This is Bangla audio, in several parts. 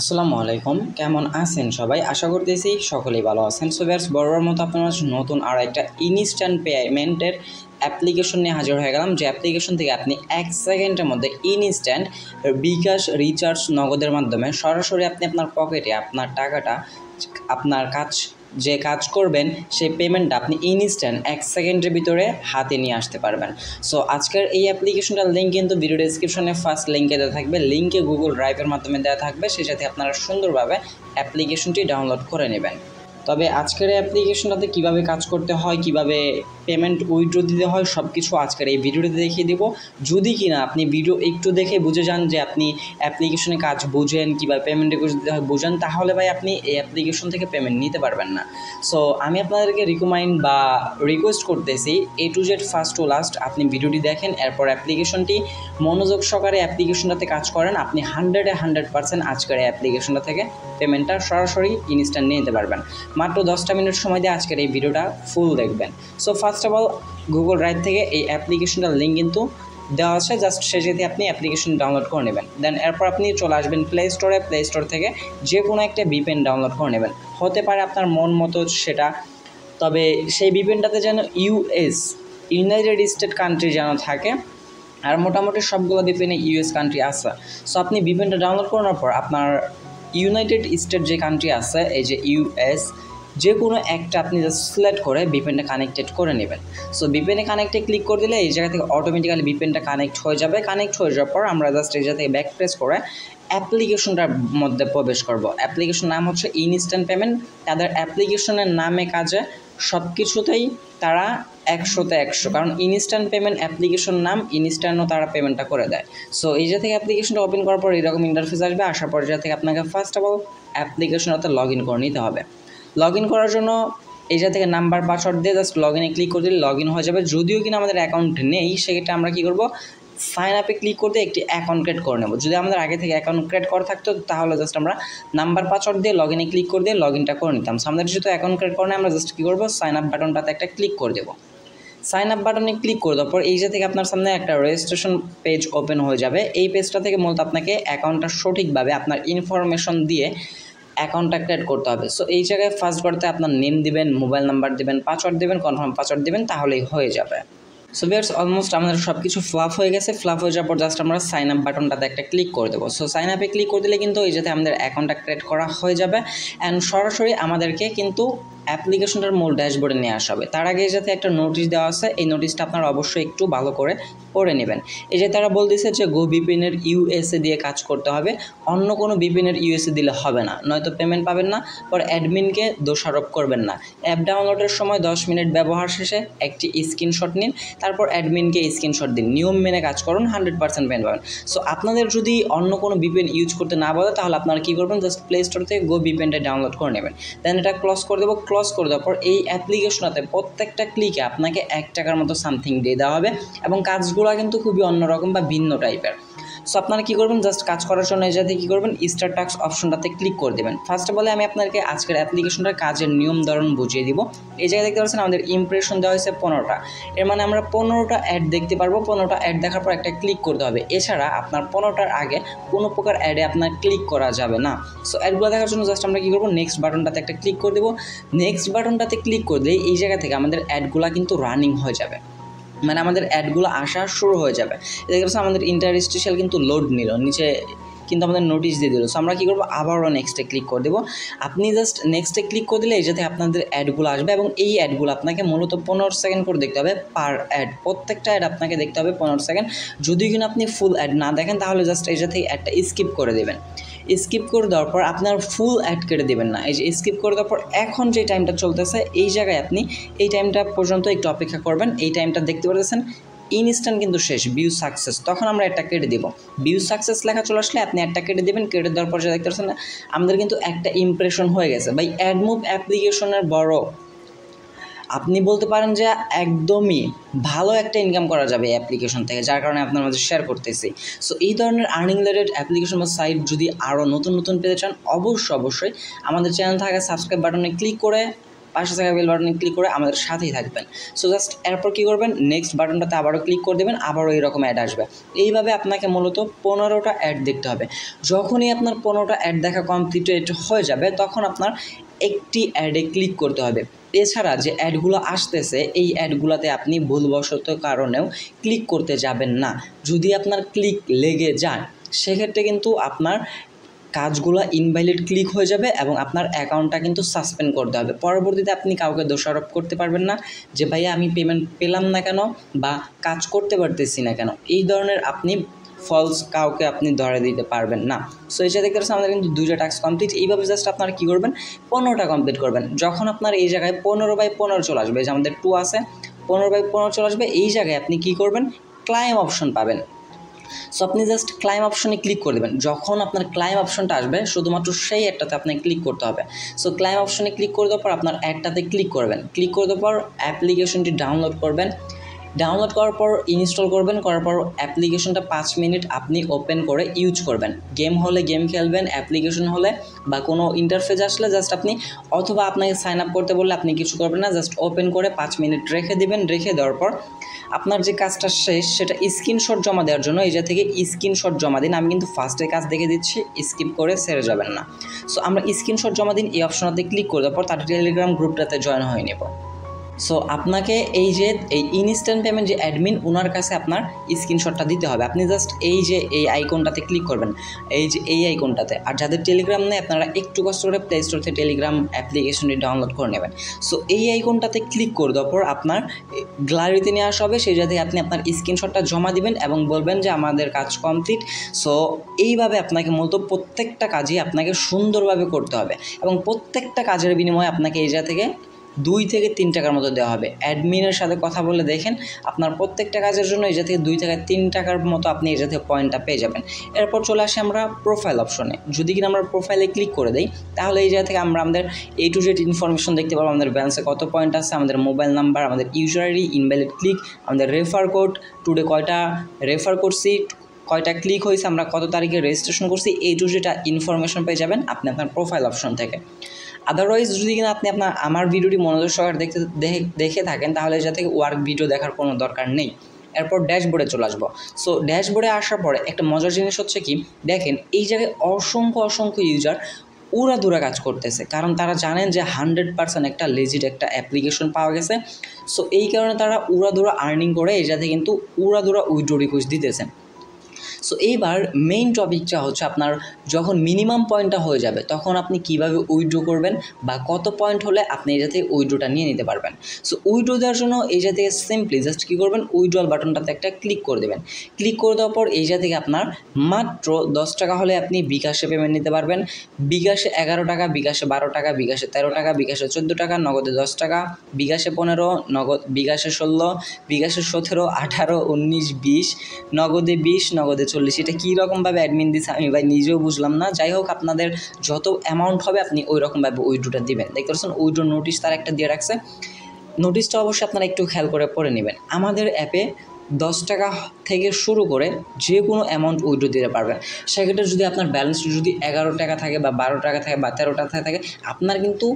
আসসালামু আলাইকুম, কেমন আছেন সবাই? আশা করতেছি সকলেই ভালো আছেন। সো ভিউয়ার্স, বরাবর মতো আপনার নতুন আর একটা ইনস্ট্যান্ট পেমেন্টের অ্যাপ্লিকেশন নিয়ে হাজির হয়ে গেলাম, যে অ্যাপ্লিকেশন থেকে আপনি 1 সেকেন্ডের মধ্যে ইনস্ট্যান্ট বিকাশ রিচার্জ নগদের মাধ্যমে সরাসরি আপনি আপনার পকেটে আপনার টাকাটা, আপনার কাজ করবেন সেই পেমেন্টটা আপনি ইনস্ট্যান্ট 1 সেকেন্ডের ভিতরে হাতে নিয়ে আসতে পারবেন। সো আজকের এই অ্যাপ্লিকেশনটার লিঙ্ক কিন্তু ভিডিও ডেসক্রিপশনে ফার্স্ট লিঙ্কে দেওয়া থাকবে, লিঙ্কে গুগল ড্রাইভের মাধ্যমে দেওয়া থাকবে, সেই সাথে আপনারা সুন্দরভাবে অ্যাপ্লিকেশনটি ডাউনলোড করে নেবেন। তবে আজকের এই অ্যাপ্লিকেশনটাতে কীভাবে কাজ করতে হয়, কিভাবে পেমেন্ট উইথড্র দিতে হয়, সব কিছু আজকের এই ভিডিওতে দেখিয়ে দেবো। যদি কিনা আপনি ভিডিও একটু দেখে বুঝে যান যে আপনি অ্যাপ্লিকেশনে কাজ বুঝেন, কীভাবে পেমেন্ট রিকোয়েস্ট দিতে হয় বুঝেন, তাহলে ভাই আপনি এই অ্যাপ্লিকেশন থেকে পেমেন্ট নিতে পারবেন না। সো আমি আপনাদেরকে রিকোয়েস্ট করতেছি A to Z first to last আপনি ভিডিওটি দেখেন, এরপর অ্যাপ্লিকেশনটি মনোযোগ সহকারে অ্যাপ্লিকেশনটাতে কাজ করেন। আপনি 100% আজকের এই অ্যাপ্লিকেশনটা থেকে পেমেন্টটা সরাসরি ইনস্ট্যান্ট নিয়ে নিতে পারবেন। মাত্র 10টা মিনিট সময় দিয়ে আজকের এই ভিডিওটা ফুল দেখবেন। So first of all Google drive থেকে এই অ্যাপ্লিকেশনটার লিঙ্ক কিন্তু দেওয়া আছে, জাস্ট সেটাতে আপনি অ্যাপ্লিকেশন ডাউনলোড করে নেবেন। দেন এরপর আপনি চলে আসবেন প্লে স্টোর থেকে যে কোনো একটা ভিপিএন ডাউনলোড করে নেবেন। হতে পারে আপনার মন মতো সেটা, তবে সেই ভিপিএনটাতে যেন ইউনাইটেড স্টেট কান্ট্রি যেন থাকে, আর মোটামুটি সবগুলো ভিপিএনে ইউএস কান্ট্রি আছে। সো আপনি ভিপিএনটা ডাউনলোড করানোর পর আপনার ইউনাইটেড স্টেট যে কান্ট্রি আছে, এই যে ইউএস, যে কোনো একটা আপনি জাস্ট সিলেক্ট করে ভিপিএনটা কানেক্টেড করে নেবেন। সো ভিপিএনে কানেক্টে ক্লিক করে দিলে এই জায়গা থেকে অটোমেটিক্যালি ভিপিএনটা কানেক্ট হয়ে যাবে। কানেক্ট হয়ে যাওয়ার পর আমরা জাস্ট এই জায়গা থেকে ব্যাক প্রেস করে অ্যাপ্লিকেশনটার মধ্যে প্রবেশ করব। অ্যাপ্লিকেশন নাম হচ্ছে ইনস্ট্যান্ট পেমেন্ট। তাদের অ্যাপ্লিকেশনের নামে কাজে সব কিছুতেই তারা 100তে 100, কারণ ইনস্ট্যান্ট পেমেন্ট অ্যাপ্লিকেশন নাম, ইনস্ট্যান্টও তারা পেমেন্টটা করে দেয়। সো এই জায়গা থেকে অ্যাপ্লিকেশনটা ওপেন করার পর এরকম ইন্টারফেস আসবে। আসার পর জায়গা থেকে আপনাকে ফার্স্ট অফ অল অ্যাপ্লিকেশনটাতে লগ ইন করে নিতে হবে। লগ ইন করার জন্য এই জায়গা থেকে নাম্বার পাসওয়ার্ড দিয়ে জাস্ট লগ ইনে ক্লিক করে দিলে লগ ইন হয়ে যাবে। যদিও কিনা আমাদের অ্যাকাউন্ট নেই, সেক্ষেত্রে আমরা কী করবো, সাইন আপে ক্লিক করতে একটি অ্যাকাউন্ট ক্রিয়েট করে নেব। যদি আমাদের আগে থেকে অ্যাকাউন্ট ক্রিয়েট করা থাকতো তাহলে জাস্ট আমরা নাম্বার পাসওয়ার্ড দিয়ে লগ ইনে ক্লিক করে দিয়ে লগ ইনটা করে নিতাম। সো আমাদের যেহেতু অ্যাকাউন্ট ক্রিয়েট করে আমরা জাস্ট কী করবো, সাইন আপ বাটনটাতে একটা ক্লিক করে দেবো। সাইন আপ বাটনে ক্লিক করে দেওয়ার পর এই যে থেকে আপনার সামনে একটা রেজিস্ট্রেশন পেজ ওপেন হয়ে যাবে। এই পেজটা থেকে মূলত আপনাকে অ্যাকাউন্টটা সঠিকভাবে আপনার ইনফরমেশন দিয়ে অ্যাকাউন্টটা ক্রিয়েট করতে হবে। সো এই জায়গায় ফার্স্ট করতে আপনার নেম দিবেন, মোবাইল নাম্বার দিবেন, পাসওয়ার্ড দিবেন, কনফার্ম পাসওয়ার্ড দিবেন, তাহলেই হয়ে যাবে। সো ভিউয়ার্স, অলমোস্ট আমাদের সব কিছু ফ্লাপ হয়ে গেছে। ফ্লাপ হয়ে যাওয়ার পর জাস্ট আমরা সাইন আপ বাটনটাতে একটা ক্লিক করে দেবো। সো সাইন আপে ক্লিক করে দিলে কিন্তু এই যাতে আমাদের অ্যাকাউন্টটা ক্রিয়েট করা হয়ে যাবে অ্যান্ড সরাসরি আমাদেরকে কিন্তু অ্যাপ্লিকেশনটার মূল ড্যাশবোর্ডে নিয়ে আসা হবে। তার আগে যাতে একটা নোটিশ দেওয়া আছে, এই নোটিশটা আপনারা অবশ্যই একটু ভালো করে পড়ে নেবেন। এই যে তারা বলতেছে যে গো ভিপিএনের ইউএসএ দিয়ে কাজ করতে হবে, অন্য কোনো ভিপিএনের ইউএসএ দিলে হবে না, নয়তো পেমেন্ট পাবেন না। পর অ্যাডমিনকে দোষারোপ করবেন না। অ্যাপ ডাউনলোডের সময় 10 মিনিট ব্যবহার শেষে একটি স্ক্রিনশট নিন, তারপর অ্যাডমিনকে স্ক্রিনশট দিন। নিয়ম মেনে কাজ করুন, 100% পেমেন্ট পাবেন। সো আপনাদের যদি অন্য কোনো ভিপিএন ইউজ করতে না বলে তাহলে আপনারা কী করবেন, জাস্ট প্লে স্টোর থেকে গো ভিপিএনটা ডাউনলোড করে নেবেন। দেন এটা ক্লোজ করে দেবো। ক্লোজ করে দেওয়ার পর এই অ্যাপ্লিকেশনটাতে প্রত্যেকটা ক্লিকে আপনাকে 1 টাকার মতো সামথিং দিয়ে দেওয়া হবে এবং কাজগুলো কিন্তু খুবই অন্যরকম বা ভিন্ন টাইপের। সো আপনারা কী করবেন, জাস্ট কাজ করার জন্য এই জায়গাতে কী করবেন, স্টার্ট টাস্ক অপশনটাতে ক্লিক করে দেবেন। ফার্স্ট অফ অল আমি আপনাদেরকে আজকের অ্যাপ্লিকেশনটার কাজের নিয়ম ধরন বুঝিয়ে দিব। এই জায়গায় দেখতে পাচ্ছেন আমাদের ইমপ্রেশন দেওয়া হয়েছে 15টা। এর মানে আমরা 15টা অ্যাড দেখতে পারবো। 15টা অ্যাড দেখার পর একটা ক্লিক করতে হবে। এছাড়া আপনার 15টার আগে কোনো প্রকার অ্যাডে আপনার ক্লিক করা যাবে না। সো অ্যাডগুলো দেখার জন্য জাস্ট আমরা কী করবো, নেক্সট বাটনটাতে একটা ক্লিক করে দেবো। নেক্সট বাটনটাতে ক্লিক করে দিলে এই জায়গা থেকে আমাদের অ্যাডগুলো কিন্তু রানিং হয়ে যাবে, মানে আমাদের অ্যাডগুলো আসা শুরু হয়ে যাবে। দেখতে পাচ্ছেন আমাদের ইন্টারস্টিশিয়াল কিন্তু লোড নিল, নিচে কিন্তু আমাদের নোটিশ দিয়ে দিল। সো আমরা কী করবো, আবারও নেক্সটে ক্লিক করে দেবো। আপনি জাস্ট নেক্সটে ক্লিক করে দিলে এই যাতে আপনাদের অ্যাডগুলো আসবে এবং এই অ্যাডগুলো আপনাকে মূলত 15 সেকেন্ড করে দেখতে হবে পার অ্যাড। প্রত্যেকটা অ্যাড আপনাকে দেখতে হবে 15 সেকেন্ড। যদি কিনা আপনি ফুল অ্যাড না দেখেন তাহলে জাস্ট এই যাতে অ্যাডটা স্কিপ করে দেবেন। স্কিপ করে দেওয়ার পর আপনার ফুল অ্যাড কেটে দেবেন না। এই যে স্কিপ করে দেওয়ার পর এখন যে টাইমটা চলতেছে এই জায়গায় আপনি এই টাইমটা পর্যন্ত একটু অপেক্ষা করবেন। এই টাইমটা দেখতে পাচ্ছেন ইনস্ট্যান্ট কিন্তু শেষ, ভিউ সাকসেস, তখন আমরা একটা কেটে দেবো। ভিউ সাকসেস লেখা চলে আসলে আপনি একটা কেটে দেবেন। কেটে দেওয়ার পর যে দেখতে পাচ্ছেন আমাদের কিন্তু একটা ইমপ্রেশন হয়ে গেছে। ভাই অ্যাডমুভ অ্যাপ্লিকেশনের বড়, আপনি বলতে পারেন যে একদমই ভালো একটা ইনকাম করা যাবে এই অ্যাপ্লিকেশন থেকে, যার কারণে আপনার মাঝে শেয়ার করতেছি। সো এই ধরনের আর্নিং রিলেটেড অ্যাপ্লিকেশন বা সাইট যদি আরও নতুন নতুন পেতে চান অবশ্যই আমাদের চ্যানেল থাকা সাবস্ক্রাইব বাটনে ক্লিক করে পাশে থাকা বেল বাটনে ক্লিক করে আমাদের সাথেই থাকবেন। সো জাস্ট এরপর কী করবেন, নেক্সট বাটনটাতে আবারও ক্লিক করে দেবেন, আবারও এইরকম অ্যাড আসবে। এইভাবে আপনাকে মূলত 15টা অ্যাড দেখতে হবে। যখনই আপনার 15টা অ্যাড দেখা কমপ্লিটেড হয়ে যাবে তখন আপনার একটি অ্যাডে ক্লিক করতে হবে। এছাড়া যে অ্যাডগুলো আসতেছে এই অ্যাডগুলোতে আপনি ভুলবশত কারণেও ক্লিক করতে যাবেন না। যদি আপনার ক্লিক লেগে যায় সেক্ষেত্রে কিন্তু আপনার কাজগুলো ইনভ্যালিড ক্লিক হয়ে যাবে এবং আপনার অ্যাকাউন্টটা কিন্তু সাসপেন্ড করতে হবে। পরবর্তীতে আপনি কাউকে দোষারোপ করতে পারবেন না যে ভাইয়া আমি পেমেন্ট পেলাম না কেন বা কাজ করতে পারতেছি না কেন, এই ধরনের আপনি ফলস কাউকে আপনি ধরে দিতে পারবেন না। সো এই যে দেখতে পাচ্ছেন আমাদের কিন্তু 2টা টাস্ক কমপ্লিট। এইভাবে জাস্ট আপনারা কী করবেন, 15টা কমপ্লিট করবেন। যখন আপনার এই জায়গায় 15/15 চলে আসবে, যে আমাদের 2 আছে, 15/15 চলে আসবে, এই জায়গায় আপনি কী করবেন, ক্লাইম অপশন পাবেন। সো আপনি জাস্ট ক্লাইম অপশনে ক্লিক করে দেবেন। যখন আপনার ক্লাইম অপশনটা আসবে শুধুমাত্র সেই অ্যাডটাতে আপনাকে ক্লিক করতে হবে। সো ক্লাইম অপশনে ক্লিক করে দেওয়ার পর আপনার অ্যাডটাতে ক্লিক করবেন। ক্লিক করে দেওয়ার পর অ্যাপ্লিকেশনটি ডাউনলোড করবেন। ডাউনলোড করার পর ইনস্টল করবেন। করার পর অ্যাপ্লিকেশনটা 5 মিনিট আপনি ওপেন করে ইউজ করবেন। গেম হলে গেম খেলবেন, অ্যাপ্লিকেশন হলে বা কোনো ইন্টারফেস আসলে জাস্ট আপনি, অথবা আপনাকে সাইন আপ করতে বললে আপনি কিছু করবেন না, জাস্ট ওপেন করে 5 মিনিট রেখে দেবেন। রেখে দেওয়ার পর আপনার যে কাজটা শেষ সেটা স্ক্রিনশট জমা দেওয়ার জন্য এই জায়গা থেকে স্ক্রিনশট জমা দিন। আমি কিন্তু ফার্স্টের কাজ দেখে দিচ্ছি, স্কিপ করে সেরে যাবেন না। সো আমরা স্ক্রিনশট জমা দিন এই অপশনটাতে ক্লিক করে দেওয়ার পর তার টেলিগ্রাম গ্রুপটাতে জয়েন হয়ে নেব। সো আপনাকে এই ইনস্ট্যান্ট পেমেন্ট যে অ্যাডমিন ওনার কাছে আপনার স্ক্রিনশটটা দিতে হবে। আপনি জাস্ট এই আইকনটাতে ক্লিক করবেন, এই আইকনটাতে। আর যাদের টেলিগ্রাম নেই আপনারা একটু কষ্ট করে প্লে স্টোর থেকে টেলিগ্রাম অ্যাপ্লিকেশনটি ডাউনলোড করে নেবেন। সো এই আইকনটাতে ক্লিক করে দেওয়ার পর আপনার গ্যালারিতে নিয়ে আসা হবে, সেই জায়গায় আপনি আপনার স্ক্রিনশটটা জমা দিবেন এবং বলবেন যে আমাদের কাজ কমপ্লিট। সো এইভাবে আপনাকে মূলত প্রত্যেকটা কাজই আপনাকে সুন্দরভাবে করতে হবে এবং প্রত্যেকটা কাজের বিনিময়ে আপনাকে এই জায়গা থেকে 2 থেকে 3 টাকার মতো দেওয়া হবে। অ্যাডমিনের সাথে কথা বলে দেখেন আপনার প্রত্যেকটা কাজের জন্য এই জায়গা থেকে 2 থেকে 3 টাকার মতো আপনি এই জায়গা থেকে পয়েন্টটা পেয়ে যাবেন। এরপর চলে আসি আমরা প্রোফাইল অপশনে। যদি কিনা আমরা প্রোফাইলে ক্লিক করে দিই তাহলে এই জায়গা থেকে আমরা আমাদের A to Z ইনফরমেশন দেখতে পারবো। আমাদের ব্যালেন্সে কত পয়েন্ট আছে, আমাদের মোবাইল নাম্বার, আমাদের ইউজার আইডি, ইনভ্যালিড ক্লিক, আমাদের রেফার কোড, টুডে কয়টা রেফার করছি, কয়টা ক্লিক হয়েছে, আমরা কত তারিখে রেজিস্ট্রেশন করছি, A to Z ইনফরমেশন পেয়ে যাবেন আপনি আপনার প্রোফাইল অপশন থেকে। আদারওয়াইজ যদি কিনা আপনি আমার ভিডিওটি মনোযোগ সহকারে দেখে থাকেন তাহলে এই জায়গা থেকে ওয়ার্ক ভিডিও দেখার কোনো দরকার নেই। এরপর ড্যাশবোর্ডে চলে আসবো। সো ড্যাশবোর্ডে আসার পরে একটা মজার জিনিস হচ্ছে কি, দেখেন এই জায়গায় অসংখ্য ইউজার উড়াধুরা কাজ করতেছে, কারণ তারা জানেন যে 100% একটা লেজিট একটা অ্যাপ্লিকেশন পাওয়া গেছে। সো এই কারণে তারা উড়াধুরা আর্নিং করে এই জায়গায় কিন্তু উড়াধুরা উইথড্র রিকোয়েস্ট দিতেছে। সো এইবার মেইন টপিকটা হচ্ছে আপনার যখন মিনিমাম পয়েন্টটা হয়ে যাবে তখন আপনি কিভাবে উইথড্র করবেন বা কত পয়েন্ট হলে আপনি এই জায়গা থেকে উইথড্রটা নিয়ে নিতে পারবেন। সো উইথড্র দেওয়ার জন্য এই জায়গা থেকে সিম্পলি জাস্ট কী করবেন, উইথড্রল বাটনটাতে একটা ক্লিক করে দেবেন। ক্লিক করে দেওয়ার পর এই জায়গা থেকে আপনার মাত্র 10 টাকা হলে আপনি বিকাশে পেমেন্ট নিতে পারবেন। বিকাশে 11 টাকা, বিকাশে 12 টাকা, বিকাশে 13 টাকা, বিকাশে 14 টাকা, নগদে 10 টাকা, বিকাশে 15, বিকাশে 16, বিকাশে 17, 18, 19, 20, নগদে 20, নগদে 40। এটা কী রকমভাবে অ্যাডমিন দিচ্ছে আমি ভাই নিজেও বুঝলাম না। যাই হোক আপনাদের যত অ্যামাউন্ট হবে আপনি ওই রকমভাবে উইথড্রটা দিবেন। দেখতে পাচ্ছেন উইথড্র নোটিশ তার একটা দিয়ে রাখছে, নোটিশটা অবশ্যই আপনারা একটু খেয়াল করে পড়ে নেবেন। আমাদের অ্যাপে 10 টাকা থেকে শুরু করে যে কোনো অ্যামাউন্ট উইথড্র দিতে পারবেন। সেক্ষেত্রে যদি আপনার ব্যালেন্স যদি 11 টাকা থাকে বা 12 টাকা থাকে বা 13 টাকা থাকে আপনার কিন্তু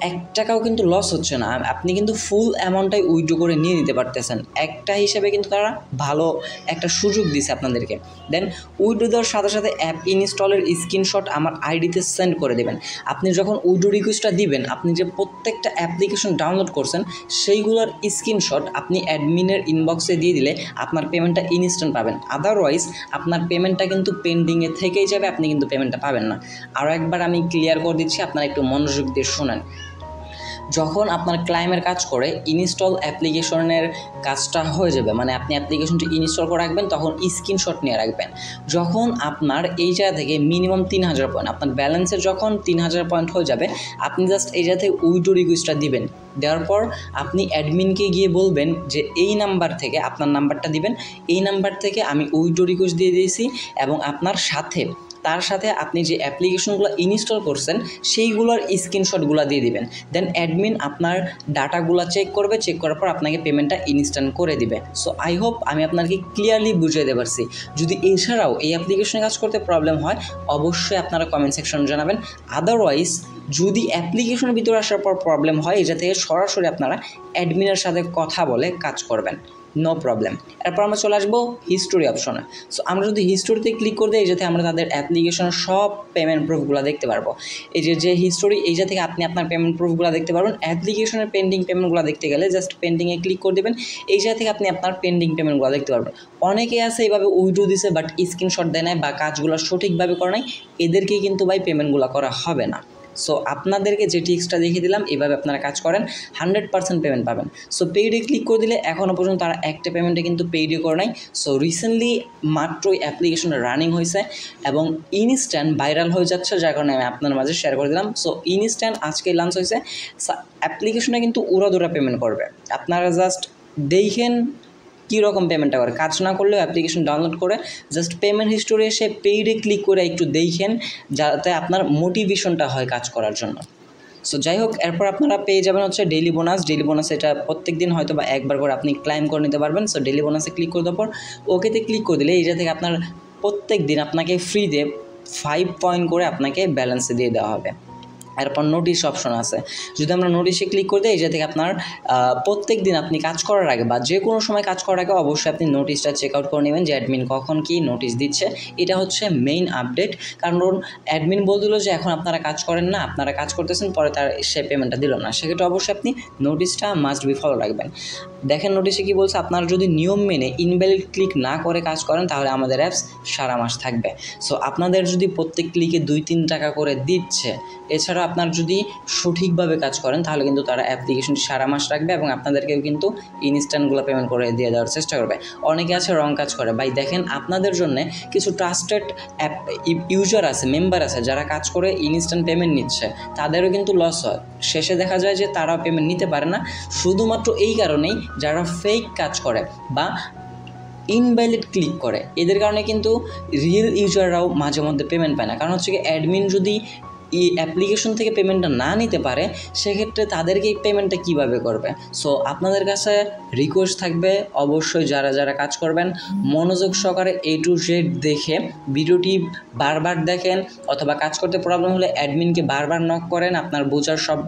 1 টাকাও কিন্তু লস হচ্ছে না, আপনি কিন্তু ফুল অ্যামাউন্টটাই উইথড্র করে নিয়ে নিতে পারতেছেন। একটা হিসেবে কিন্তু তারা ভালো একটা সুযোগ দিছে আপনাদেরকে। দেন উইথড্র দেওয়ার সাথে সাথে অ্যাপ ইনস্টলের স্ক্রিনশট আমার আইডিতে সেন্ড করে দেবেন। আপনি যখন উইথড্র রিকোয়েস্টটা দিবেন আপনি যে প্রত্যেকটা অ্যাপ্লিকেশন ডাউনলোড করছেন সেইগুলোর স্ক্রিনশট আপনি অ্যাডমিনের ইনবক্সে দিয়ে দিলে আপনার পেমেন্টটা ইনস্ট্যান্ট পাবেন। আদারওয়াইজ আপনার পেমেন্টটা কিন্তু পেন্ডিংয়ে থেকেই যাবে, আপনি কিন্তু পেমেন্টটা পাবেন না। আরও একবার আমি ক্লিয়ার করে দিচ্ছি, আপনারা একটু মনোযোগ দিয়ে শোনেন। যখন আপনার ক্লাইমের কাজ করে ইনস্টল অ্যাপ্লিকেশনের কাজটা হয়ে যাবে, মানে আপনি অ্যাপ্লিকেশনটি ইনস্টল করে রাখবেন তখন স্ক্রিনশট নিয়ে রাখবেন। যখন আপনার এই জায়গা থেকে মিনিমাম 3000 পয়েন্ট, আপনার ব্যালেন্সের যখন 3000 পয়েন্ট হয়ে যাবে আপনি জাস্ট এই জায়গা থেকে উইথড্র রিকোয়েস্টটা দিবেন। দেওয়ার পর আপনি অ্যাডমিনকে গিয়ে বলবেন যে এই নাম্বার থেকে, আপনার নাম্বারটা দিবেন, এই নাম্বার থেকে আমি উইথড্র রিকোয়েস্ট দিয়ে দিয়েছি এবং আপনার সাথে তার সাথে আপনি যে অ্যাপ্লিকেশনগুলো ইনস্টল করছেন সেইগুলোর স্ক্রিনশটগুলো দিয়ে দিবেন। দেন অ্যাডমিন আপনার ডাটাগুলো চেক করবে, চেক করার পর আপনাকে পেমেন্টটা ইনস্ট্যান্ট করে দিবে। সো আই হোপ আমি আপনাকে ক্লিয়ারলি বুঝিয়ে দিতে পারছি। যদি এছাড়াও এই অ্যাপ্লিকেশনে কাজ করতে প্রবলেম হয় অবশ্যই আপনারা কমেন্ট সেকশনে জানাবেন। আদারওয়াইজ যদি অ্যাপ্লিকেশনের ভিতরে আসার পর প্রবলেম হয়, এটা থেকে সরাসরি আপনারা অ্যাডমিনের সাথে কথা বলে কাজ করবেন, নো প্রবলেম। এরপর আমরা চলে আসবো হিস্টোরি অপশনে। সো আমরা যদি হিস্টোরিতে ক্লিক করে দিই, এই যাতে আমরা তাদের অ্যাপ্লিকেশনের সব পেমেন্ট প্রুফগুলো দেখতে পারবো। এই যে হিস্টোরি, এই থেকে আপনি আপনার পেমেন্ট প্রুফগুলো দেখতে পারবেন। অ্যাপ্লিকেশনের পেন্ডিং পেমেন্টগুলো দেখতে গেলে জাস্ট পেন্ডিংয়ে ক্লিক করে দেবেন, এই জায়গা থেকে আপনি আপনার পেন্ডিং পেমেন্টগুলো দেখতে পারবেন। অনেকে আছে এইভাবে উইড্রো দিছে বাট স্ক্রিনশট দেয় নাই বা কাজগুলো সঠিকভাবে করে নাই, এদেরকে কিন্তু ভাই পেমেন্টগুলো করা হবে না। সো আপনাদেরকে যে টিক্সটা দেখিয়ে দিলাম, এইভাবে আপনারা কাজ করেন, 100% পেমেন্ট পাবেন। সো পেইডে ক্লিক করে দিলে এখনও পর্যন্ত তারা একটা পেমেন্টে কিন্তু পেইডে করে নাই। সো রিসেন্টলি মাত্রই অ্যাপ্লিকেশনটা রানিং হয়েছে এবং ইনস্ট্যান্ট ভাইরাল হয়ে যাচ্ছে, যার কারণে আমি আপনার মাঝে শেয়ার করে দিলাম। সো ইনস্ট্যান্ট আজকে লঞ্চ হয়েছে, অ্যাপ্লিকেশনে কিন্তু উড়াদুরা পেমেন্ট করবে। আপনারা জাস্ট দেখেন কীরকম পেমেন্টটা করে, কাজ না করলেও অ্যাপ্লিকেশন ডাউনলোড করে জাস্ট পেমেন্ট হিস্টোরি এসে পেইডে ক্লিক করে একটু দেখেন, যাতে আপনার মোটিভেশনটা হয় কাজ করার জন্য। সো যাই হোক, এরপর আপনারা পেয়ে যাবেন হচ্ছে ডেইলি বোনাস। ডেইলি বোনাস এটা প্রত্যেক দিন হয়তো বা একবার করে আপনি ক্লাইম করে নিতে পারবেন। সো ডেইলি বোনাসে ক্লিক করে দেওয়ার পর ওকেতে ক্লিক করে দিলে এইটা থেকে আপনার প্রত্যেক দিন আপনাকে ফ্রিতে 5 পয়েন্ট করে আপনাকে ব্যালেন্সে দিয়ে দেওয়া হবে। এরপর নোটিশ অপশন আছে, যদি আমরা নোটিশে ক্লিক করে দিই, এই থেকে আপনার প্রত্যেক দিন আপনি কাজ করার আগে বা যে কোনো সময় কাজ করার আগে অবশ্যই আপনি নোটিশটা চেক আউট করে নেবেন যে অ্যাডমিন কখন কি নোটিশ দিচ্ছে। এটা হচ্ছে মেইন আপডেট, কারণ অ্যাডমিন বলছিল যে এখন আপনারা কাজ করেন না, আপনারা কাজ করতেছেন, পরে তার সে পেমেন্টটা দিল না, সেক্ষেত্রে অবশ্যই আপনি নোটিশটা মাস্ট বি ফলো রাখবেন। দেখেন নোটিশে কি বলছে, আপনারা যদি নিয়ম মেনে ইনভ্যালিড ক্লিক না করে কাজ করেন তাহলে আমাদের অ্যাপস সারা মাস থাকবে। সো আপনাদের যদি প্রত্যেক ক্লিকে 2-3 টাকা করে দিচ্ছে, এছাড়া আপনার যদি সঠিকভাবে কাজ করেন তাহলে কিন্তু তারা অ্যাপ্লিকেশনটি সারা মাস রাখবে এবং আপনাদেরকেও কিন্তু ইনস্ট্যান্টগুলো পেমেন্ট করে দিয়ে দেওয়ার চেষ্টা করবে। অনেকে আছে রং কাজ করে, ভাই দেখেন আপনাদের জন্য কিছু ট্রাস্টেড অ্যাপ ইউজার আছে, মেম্বার আছে, যারা কাজ করে ইনস্ট্যান্ট পেমেন্ট নিচ্ছে, তাদেরও কিন্তু লস হয়। শেষে দেখা যায় যে তারাও পেমেন্ট নিতে পারে না, শুধুমাত্র এই কারণেই যারা ফেক কাজ করে বা ইনভ্যালিড ক্লিক করে, এদের কারণে কিন্তু রিয়েল ইউজাররাও মাঝে মধ্যে পেমেন্ট পায় না। কারণ হচ্ছে কি, অ্যাডমিন যদি এই অ্যাপ্লিকেশন থেকে পেমেন্টটা না নিতে পারে, সেক্ষেত্রে তাদেরকে এই পেমেন্টটা কীভাবে করবে। সো আপনাদের কাছে রিকোয়েস্ট থাকবে, অবশ্যই যারা যারা কাজ করবেন মনোযোগ সহকারে A to Z দেখে ভিডিওটি বারবার দেখেন, অথবা কাজ করতে প্রবলেম হলে অ্যাডমিনকে বারবার নক করেন। আপনার বোঝার সব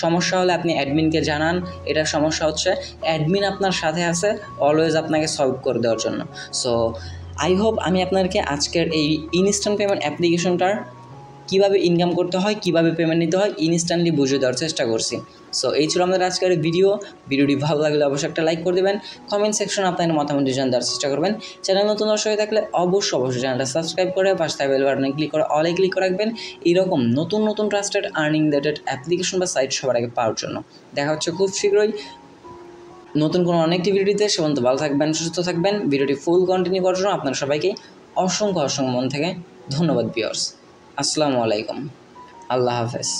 সমস্যা হলে আপনি অ্যাডমিনকে জানান এটা সমস্যা হচ্ছে, অ্যাডমিন আপনার সাথে আছে অলওয়েজ আপনাকে সলভ করে দেওয়ার জন্য। সো আই হোপ আমি আপনাদেরকে আজকের এই ইনস্ট্যান্ট পেমেন্ট অ্যাপ্লিকেশনটার কীভাবে ইনকাম করতে হয়, কীভাবে পেমেন্ট নিতে হয় ইনস্ট্যান্টলি বুঝিয়ে দেওয়ার চেষ্টা করছি। সো এই ছিল আমাদের আজকের ভিডিওটি ভালো লাগলে অবশ্যই একটা লাইক করে দেবেন, কমেন্ট সেকশনে আপনার মতামত জানাতে দেওয়ার চেষ্টা করবেন। চ্যানেল নতুন দর্শক হয়ে থাকলে অবশ্যই চ্যানেলটা সাবস্ক্রাইব করে পাশে থাকা বেল বাটনে ক্লিক করে অলে ক্লিক করে রাখবেন, এরকম নতুন নতুন ট্রাস্টেড আর্নিং রিলেটেড অ্যাপ্লিকেশন বা সাইট সবার আগে পাওয়ার জন্য। দেখা হচ্ছে খুব শীঘ্রই নতুন কোনো অনেকটি ভিডিওতে। সে পর্যন্ত ভালো থাকবেন, সুস্থ থাকবেন। ভিডিওটি ফুল কন্টিনিউ করার জন্য আপনারা সবাইকে অসংখ্য মন থেকে ধন্যবাদ ভিউয়ার্স। আসসালামু আলাইকুম, আল্লাহ হাফেজ।